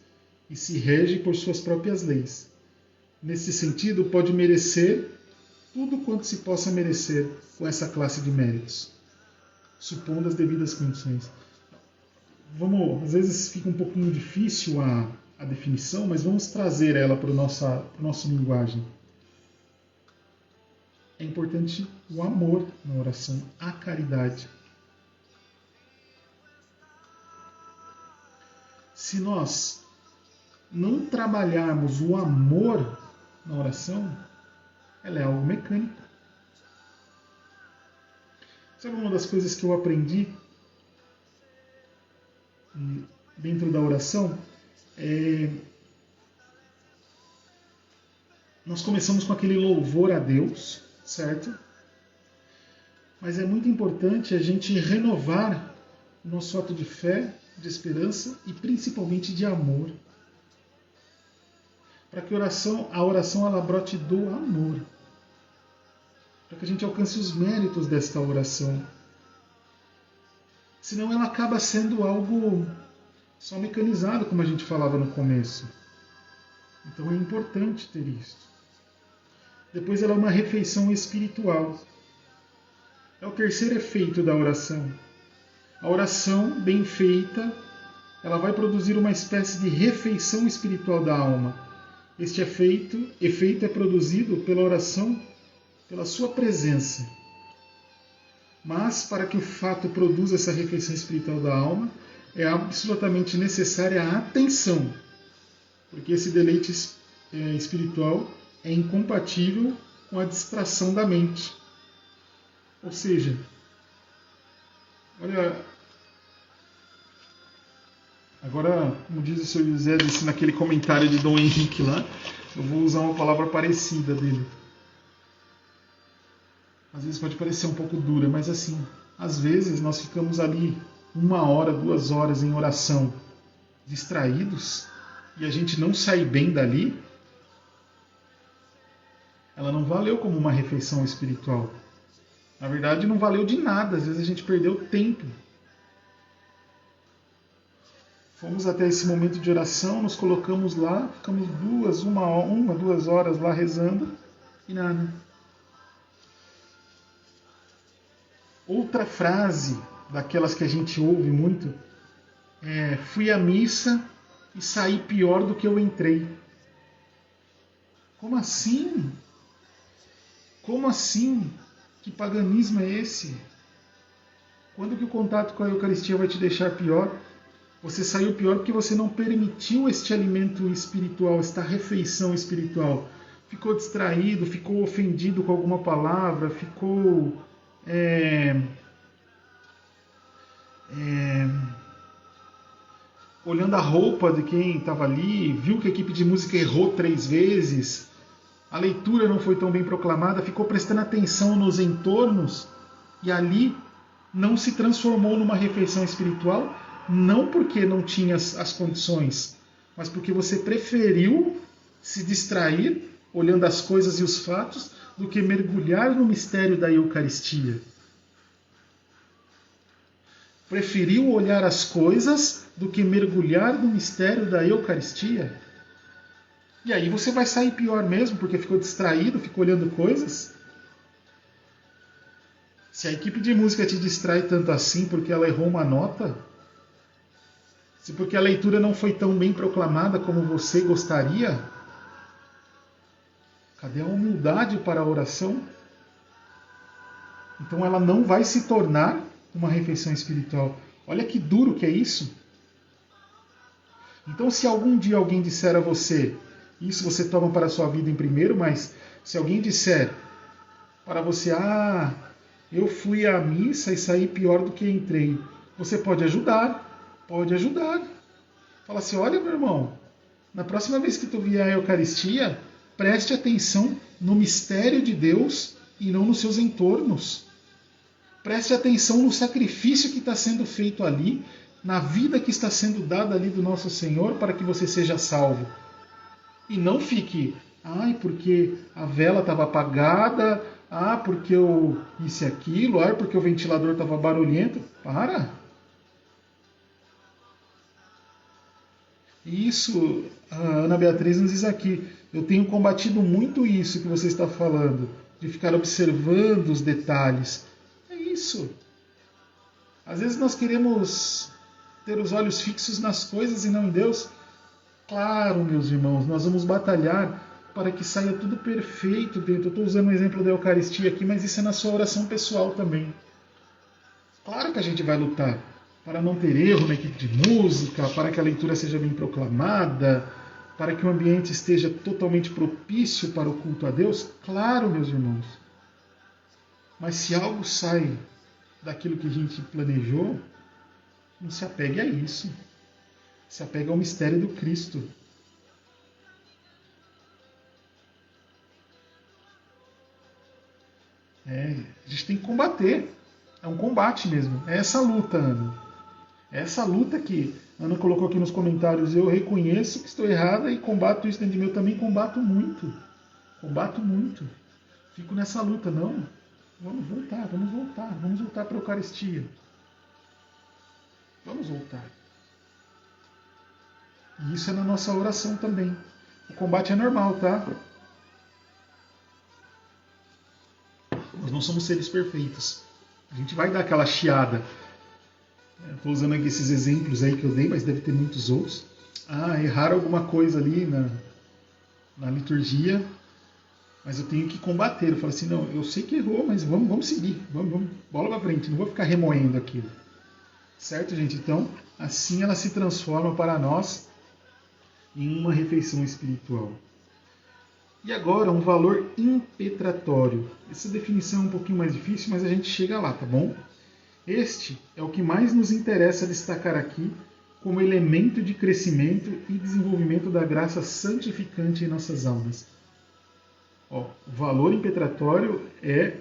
e se rege por suas próprias leis. Nesse sentido, pode merecer tudo quanto se possa merecer com essa classe de méritos, supondo as devidas condições. Às vezes fica um pouquinho difícil a definição, mas vamos trazer ela para a nossa linguagem. É importante o amor na oração, a caridade. Se nós não trabalharmos o amor na oração, ela é algo mecânico. Sabe uma das coisas que eu aprendi dentro da oração? Nós começamos com aquele louvor a Deus, certo? Mas é muito importante a gente renovar o nosso ato de fé, de esperança e principalmente de amor. Para que a oração ela brote do amor. Para que a gente alcance os méritos desta oração. Senão ela acaba sendo algo só mecanizado, como a gente falava no começo. Então é importante ter isso. Depois ela é uma refeição espiritual. É o terceiro efeito da oração. A oração bem feita, ela vai produzir uma espécie de refeição espiritual da alma. Este efeito é produzido pela oração, pela sua presença. Mas, para que o fato produza essa refeição espiritual da alma, é absolutamente necessária a atenção, porque esse deleite espiritual é incompatível com a distração da mente. Ou seja, olha, agora, como diz o Sr. José, disse naquele comentário de Dom Henrique lá, eu vou usar uma palavra parecida dele. Às vezes pode parecer um pouco dura, mas assim, às vezes nós ficamos ali 1 hora, 2 horas em oração, distraídos, e a gente não sai bem dali. ela não valeu como uma refeição espiritual. Na verdade, não valeu de nada. Às vezes a gente perdeu tempo. Fomos até esse momento de oração, nos colocamos lá, ficamos duas horas lá rezando e nada. Outra frase, daquelas que a gente ouve muito, é: fui à missa e saí pior do que eu entrei. Como assim? Como assim? Que paganismo é esse? Quando que o contato com a Eucaristia vai te deixar pior? Você saiu pior porque você não permitiu este alimento espiritual, esta refeição espiritual. Ficou distraído, ficou ofendido com alguma palavra, ficou olhando a roupa de quem estava ali, viu que a equipe de música errou 3 vezes, a leitura não foi tão bem proclamada, ficou prestando atenção nos entornos e ali não se transformou numa refeição espiritual, não porque não tinha as condições, mas porque você preferiu se distrair olhando as coisas e os fatos do que mergulhar no mistério da Eucaristia. Preferiu olhar as coisas do que mergulhar no mistério da Eucaristia. E aí você vai sair pior mesmo, porque ficou distraído, ficou olhando coisas. Se a equipe de música te distrai tanto assim porque ela errou uma nota, se porque a leitura não foi tão bem proclamada como você gostaria, cadê a humildade para a oração? Então ela não vai se tornar uma refeição espiritual. Olha que duro que é isso. Então, se algum dia alguém disser a você, isso você toma para a sua vida em primeiro, mas se alguém disser para você: eu fui à missa e saí pior do que entrei, você pode ajudar, pode ajudar. Fala assim: olha, meu irmão, na próxima vez que tu vier à Eucaristia, preste atenção no mistério de Deus e não nos seus entornos. Preste atenção no sacrifício que está sendo feito ali, na vida que está sendo dada ali do nosso Senhor para que você seja salvo. E não fique: porque a vela estava apagada, porque eu isso e aquilo, porque o ventilador estava barulhento. Para! Isso, a Ana Beatriz nos diz aqui: eu tenho combatido muito isso que você está falando, de ficar observando os detalhes. É isso. Às vezes nós queremos ter os olhos fixos nas coisas e não em Deus. Claro, meus irmãos, nós vamos batalhar para que saia tudo perfeito dentro. Eu estou usando o exemplo da Eucaristia aqui, mas isso é na sua oração pessoal também. Claro que a gente vai lutar para não ter erro na equipe de música, para que a leitura seja bem proclamada, para que o ambiente esteja totalmente propício para o culto a Deus. Claro, meus irmãos. Mas se algo sai daquilo que a gente planejou, não se apegue a isso. Se apegue ao mistério do Cristo. A gente tem que combater. É um combate mesmo. É essa luta, Ana. É essa luta que a Ana colocou aqui nos comentários. Eu reconheço que estou errada e combato isso dentro de mim. Eu também combato muito. Combato muito. Fico nessa luta. Não. Vamos voltar. Vamos voltar para a Eucaristia. Vamos voltar. E isso é na nossa oração também. O combate é normal, tá? Nós não somos seres perfeitos. A gente vai dar aquela chiada. Estou usando aqui esses exemplos aí que eu dei, mas deve ter muitos outros. Errar alguma coisa ali na liturgia, mas eu tenho que combater. Eu falo assim: não, eu sei que errou, mas vamos seguir. Vamos, bola para frente, não vou ficar remoendo aquilo. Certo, gente? Então, assim ela se transforma para nós em uma refeição espiritual. E agora, um valor impetratório. Essa definição é um pouquinho mais difícil, mas a gente chega lá, tá bom? Este é o que mais nos interessa destacar aqui como elemento de crescimento e desenvolvimento da graça santificante em nossas almas. O valor impetratório é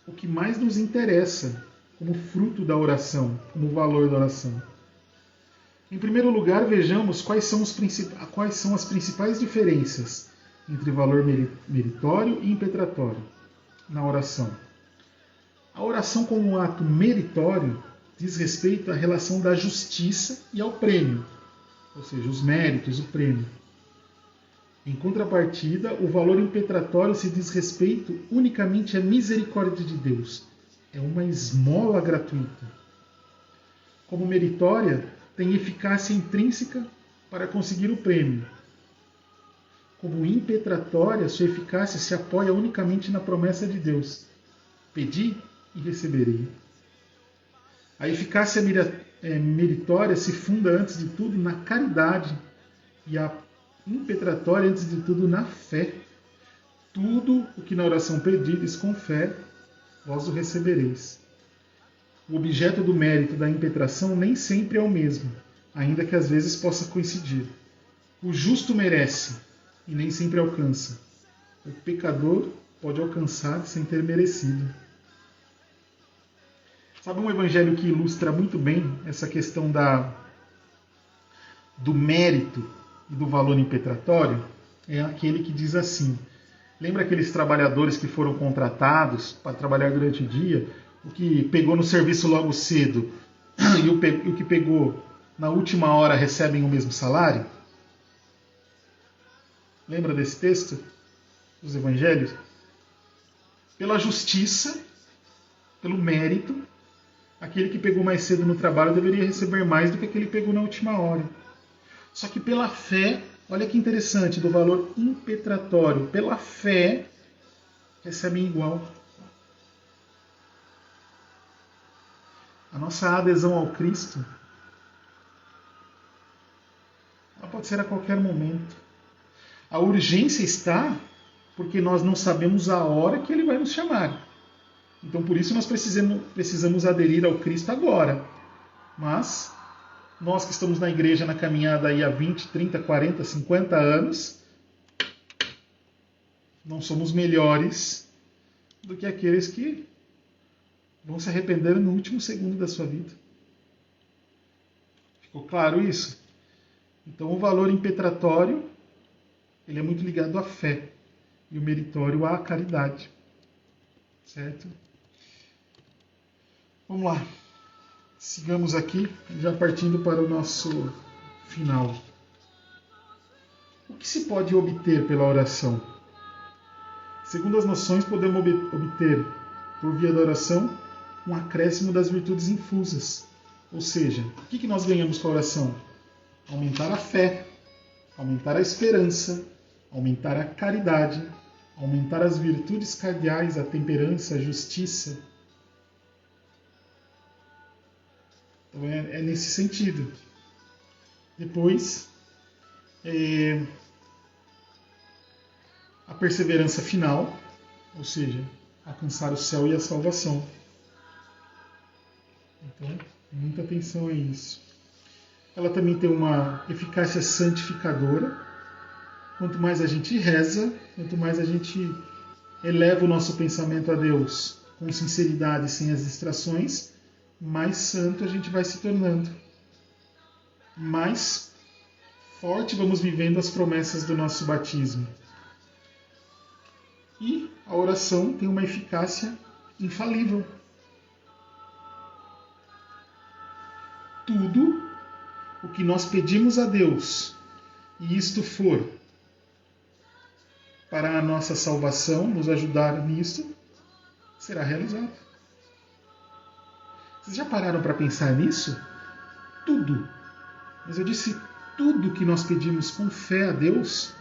o que mais nos interessa como fruto da oração, como valor da oração. Em primeiro lugar, vejamos quais são as principais diferenças entre valor meritório e impetratório na oração. A oração como um ato meritório diz respeito à relação da justiça e ao prêmio, ou seja, os méritos, o prêmio. Em contrapartida, o valor impetratório se diz respeito unicamente à misericórdia de Deus. É uma esmola gratuita. Como meritória, tem eficácia intrínseca para conseguir o prêmio. Como impetratória, sua eficácia se apoia unicamente na promessa de Deus: pedi e receberei. A eficácia meritória se funda, antes de tudo, na caridade, e a impetratória, antes de tudo, na fé. Tudo o que na oração pedides com fé, vós o recebereis. O objeto do mérito da impetração nem sempre é o mesmo, ainda que às vezes possa coincidir. O justo merece e nem sempre alcança. O pecador pode alcançar sem ter merecido. Sabe um evangelho que ilustra muito bem essa questão do mérito e do valor impetratório? É aquele que diz assim: lembra aqueles trabalhadores que foram contratados para trabalhar durante o dia, o que pegou no serviço logo cedo e o que pegou na última hora recebem o mesmo salário? Lembra desse texto dos evangelhos? Pela justiça, pelo mérito, aquele que pegou mais cedo no trabalho deveria receber mais do que aquele que pegou na última hora. Só que pela fé, olha que interessante, do valor impetratório, pela fé, recebem igual. A nossa adesão ao Cristo, ela pode ser a qualquer momento. A urgência está porque nós não sabemos a hora que Ele vai nos chamar. Então, por isso, nós precisamos aderir ao Cristo agora. Mas, nós que estamos na igreja, na caminhada aí há 20, 30, 40, 50 anos, não somos melhores do que aqueles que vão se arrepender no último segundo da sua vida. Ficou claro isso? Então, o valor impetratório, ele é muito ligado à fé, e o meritório à caridade. Certo? Vamos lá. Sigamos aqui, já partindo para o nosso final. O que se pode obter pela oração? Segundo as noções, podemos obter, por via da oração, um acréscimo das virtudes infusas. Ou seja, o que nós ganhamos com a oração? Aumentar a fé, aumentar a esperança, aumentar a caridade, aumentar as virtudes cardeais, a temperança, a justiça. Então é nesse sentido. Depois, a perseverança final, ou seja, alcançar o céu e a salvação. Então, muita atenção a isso. Ela também tem uma eficácia santificadora. Quanto mais a gente reza, quanto mais a gente eleva o nosso pensamento a Deus com sinceridade, sem as distrações, mais santo a gente vai se tornando. Mais forte vamos vivendo as promessas do nosso batismo. E a oração tem uma eficácia infalível. Tudo o que nós pedimos a Deus, e isto for para a nossa salvação, nos ajudar nisto, será realizado. Vocês já pararam para pensar nisso? Tudo, mas eu disse tudo que nós pedimos com fé a Deus,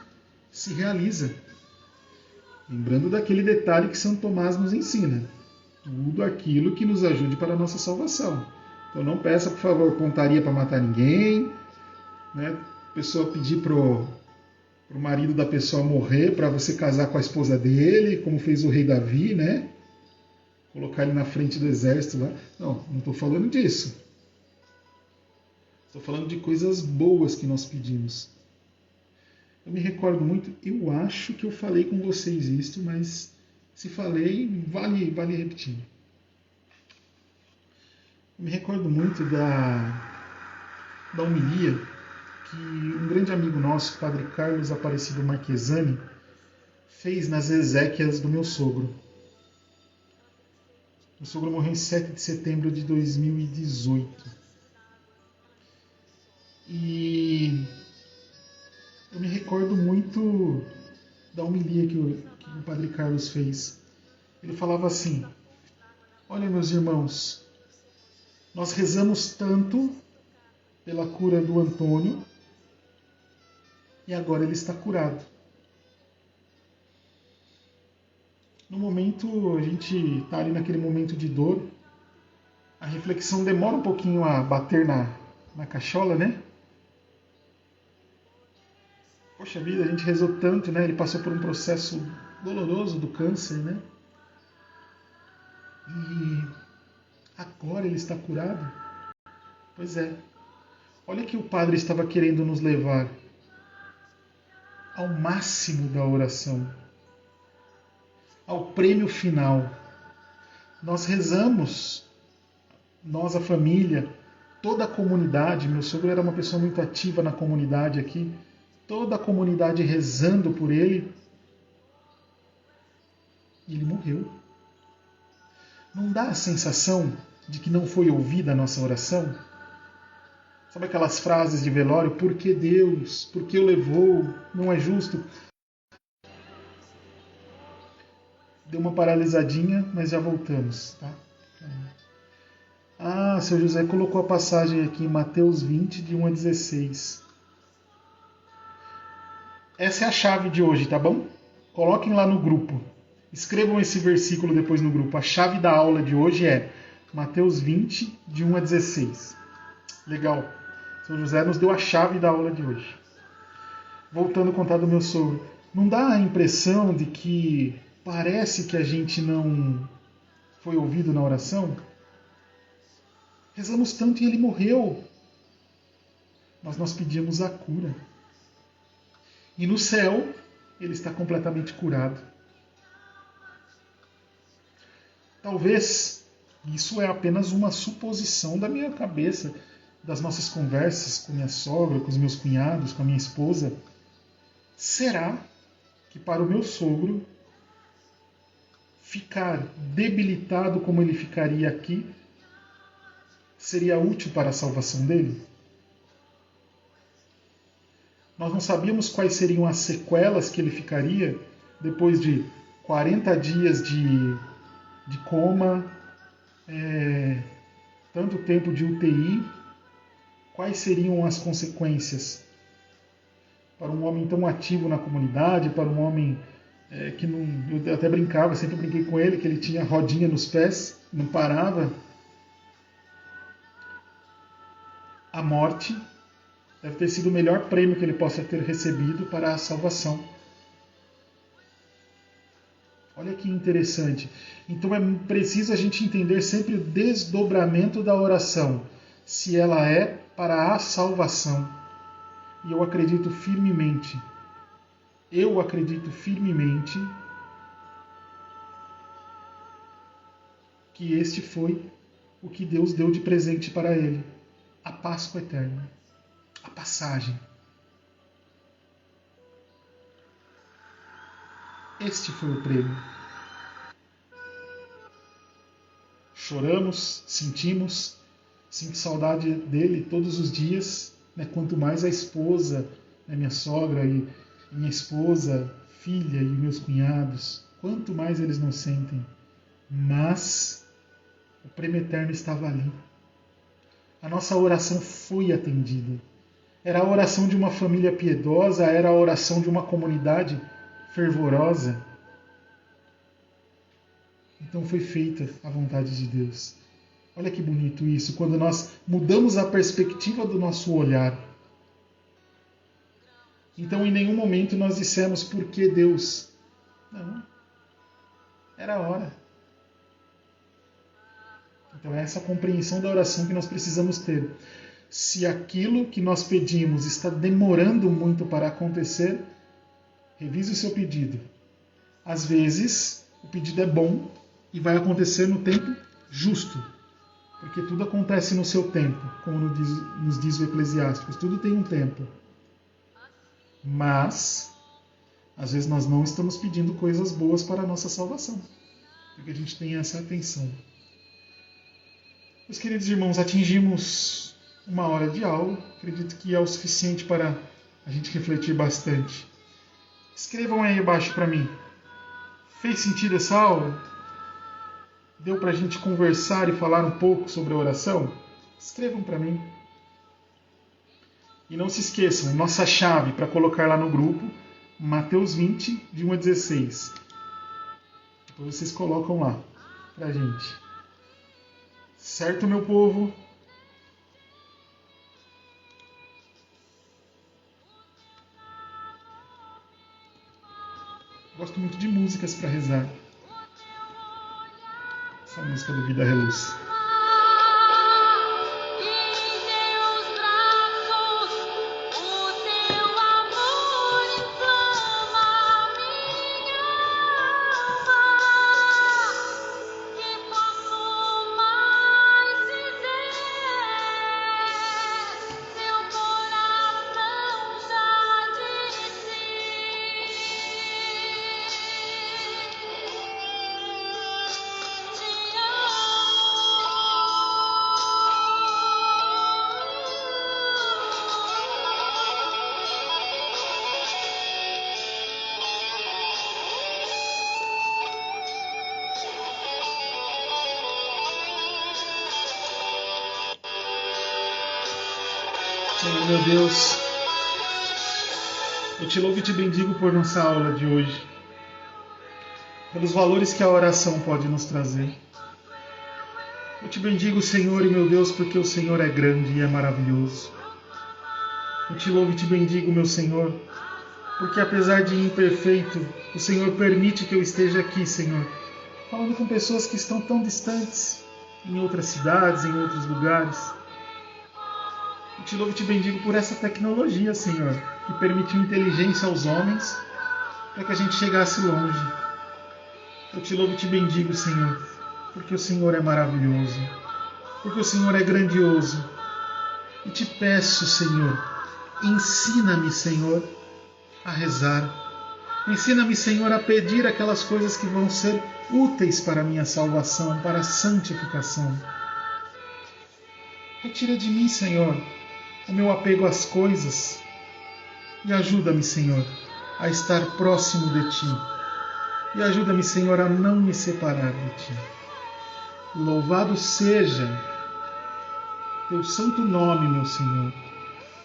se realiza. Lembrando daquele detalhe que São Tomás nos ensina. Tudo aquilo que nos ajude para a nossa salvação. Então não peça, por favor, pontaria para matar ninguém, né? A pessoa pedir pro marido da pessoa morrer para você casar com a esposa dele, como fez o rei Davi, né? Colocar ele na frente do exército lá. Não estou falando disso. Estou falando de coisas boas que nós pedimos. Eu me recordo muito, eu acho que eu falei com vocês isto, mas se falei, vale repetir. Eu me recordo muito da homilia que um grande amigo nosso, Padre Carlos Aparecido Marquesani, fez nas exéquias do meu sogro. Meu sogro morreu em 7 de setembro de 2018. E eu me recordo muito da homilia que o Padre Carlos fez. Ele falava assim: olha, meus irmãos, nós rezamos tanto pela cura do Antônio e agora ele está curado. No momento, a gente está ali naquele momento de dor, a reflexão demora um pouquinho a bater na cachola, né? Poxa vida, a gente rezou tanto, né? Ele passou por um processo doloroso do câncer, né? E agora ele está curado? Pois é. Olha que o padre estava querendo nos levar ao máximo da oração, ao prêmio final. Nós rezamos, nós, a família, toda a comunidade. Meu sogro era uma pessoa muito ativa na comunidade aqui, toda a comunidade rezando por ele, e ele morreu. Não dá a sensação de que não foi ouvida a nossa oração? Sabe aquelas frases de velório? Por que Deus? Por que o levou? Não é justo? Deu uma paralisadinha, mas já voltamos, tá? Ah, seu José colocou a passagem aqui em Mateus 20, de 1 a 16. Essa é a chave de hoje, tá bom? Coloquem lá no grupo. Escrevam esse versículo depois no grupo. A chave da aula de hoje é Mateus 20, de 1 a 16. Legal. São José nos deu a chave da aula de hoje. Voltando a contar do meu sogro. Não dá a impressão de que parece que a gente não foi ouvido na oração? Rezamos tanto e ele morreu. Mas nós pedimos a cura. E no céu, ele está completamente curado. Talvez isso é apenas uma suposição da minha cabeça, das nossas conversas com minha sogra, com os meus cunhados, com a minha esposa. Será que para o meu sogro ficar debilitado como ele ficaria aqui seria útil para a salvação dele? Nós não sabíamos quais seriam as sequelas que ele ficaria depois de 40 dias de coma, tanto tempo de UTI. Quais seriam as consequências para um homem tão ativo na comunidade, para um homem que não... Eu até brincava, sempre brinquei com ele, que ele tinha rodinha nos pés, não parava. A morte deve ter sido o melhor prêmio que ele possa ter recebido para a salvação. Olha que interessante. Então é preciso a gente entender sempre o desdobramento da oração, se ela é para a salvação. E eu acredito firmemente que este foi o que Deus deu de presente para ele, a Páscoa eterna, a passagem. Este foi o prêmio. Choramos, sentimos, sinto saudade dele todos os dias, né? Quanto mais a esposa, né? Minha sogra e minha esposa, filha e meus cunhados, quanto mais eles não sentem. Mas o prêmio eterno estava ali. A nossa oração foi atendida. Era a oração de uma família piedosa, era a oração de uma comunidade fervorosa. Então foi feita a vontade de Deus. Olha que bonito isso, quando nós mudamos a perspectiva do nosso olhar. Então em nenhum momento nós dissemos por que Deus. Não. Era a hora. Então é essa compreensão da oração que nós precisamos ter. Se aquilo que nós pedimos está demorando muito para acontecer, revise o seu pedido. Às vezes, o pedido é bom e vai acontecer no tempo justo. Porque tudo acontece no seu tempo, como nos diz o Eclesiásticos. Tudo tem um tempo. Mas Às vezes nós não estamos pedindo coisas boas para a nossa salvação. Porque a gente tem essa atenção. Meus queridos irmãos, atingimos 1 hora de aula. Acredito que é o suficiente para a gente refletir bastante. Escrevam aí abaixo para mim. Fez sentido essa aula? Deu para a gente conversar e falar um pouco sobre a oração? Escrevam para mim. E não se esqueçam, nossa chave para colocar lá no grupo, Mateus 20, de 1 a 16. Depois vocês colocam lá para a gente. Certo, meu povo? Gosto muito de músicas para rezar. Essa música do Vida Reluz. Senhor meu Deus, eu te louvo e te bendigo por nossa aula de hoje, pelos valores que a oração pode nos trazer. Eu te bendigo, Senhor e meu Deus, porque o Senhor é grande e é maravilhoso. Eu te louvo e te bendigo, meu Senhor, porque apesar de imperfeito, o Senhor permite que eu esteja aqui, Senhor, falando com pessoas que estão tão distantes, em outras cidades, em outros lugares. Eu te louvo e te bendigo por essa tecnologia, Senhor, que permitiu inteligência aos homens para que a gente chegasse longe. Eu te louvo e te bendigo, Senhor, porque o Senhor é maravilhoso, porque o Senhor é grandioso. E te peço, Senhor, ensina-me, Senhor, a rezar. Ensina-me, Senhor, a pedir aquelas coisas que vão ser úteis para a minha salvação, para a santificação. Retira de mim, Senhor, o meu apego às coisas e ajuda-me, Senhor, a estar próximo de Ti. E ajuda-me, Senhor, a não me separar de Ti. Louvado seja Teu santo nome, meu Senhor.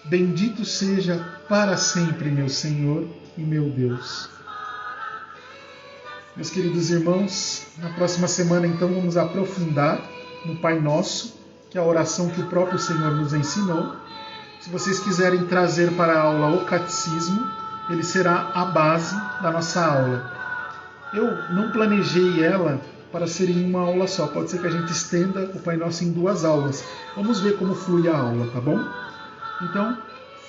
Bendito seja para sempre, meu Senhor e meu Deus. Meus queridos irmãos, na próxima semana, então, vamos aprofundar no Pai Nosso, que é a oração que o próprio Senhor nos ensinou. Se vocês quiserem trazer para a aula o catecismo, ele será a base da nossa aula. Eu não planejei ela para ser em uma aula só. Pode ser que a gente estenda o Pai Nosso em 2 aulas. Vamos ver como flui a aula, tá bom? Então,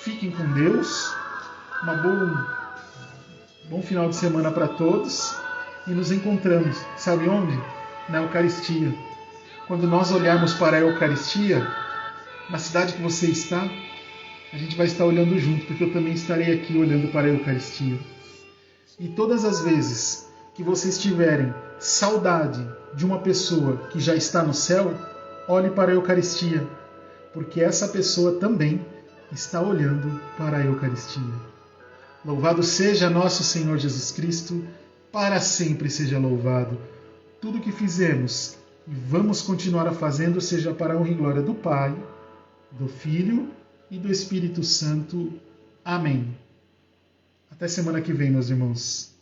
fiquem com Deus. Bom final de semana para todos. E nos encontramos, sabe onde? Na Eucaristia. Quando nós olharmos para a Eucaristia, na cidade que você está, a gente vai estar olhando junto, porque eu também estarei aqui olhando para a Eucaristia. E todas as vezes que vocês tiverem saudade de uma pessoa que já está no céu, olhe para a Eucaristia, porque essa pessoa também está olhando para a Eucaristia. Louvado seja nosso Senhor Jesus Cristo, para sempre seja louvado. Tudo o que fizemos e vamos continuar a fazendo seja para a honra e glória do Pai, do Filho e do Espírito Santo. Amém. Até semana que vem, meus irmãos.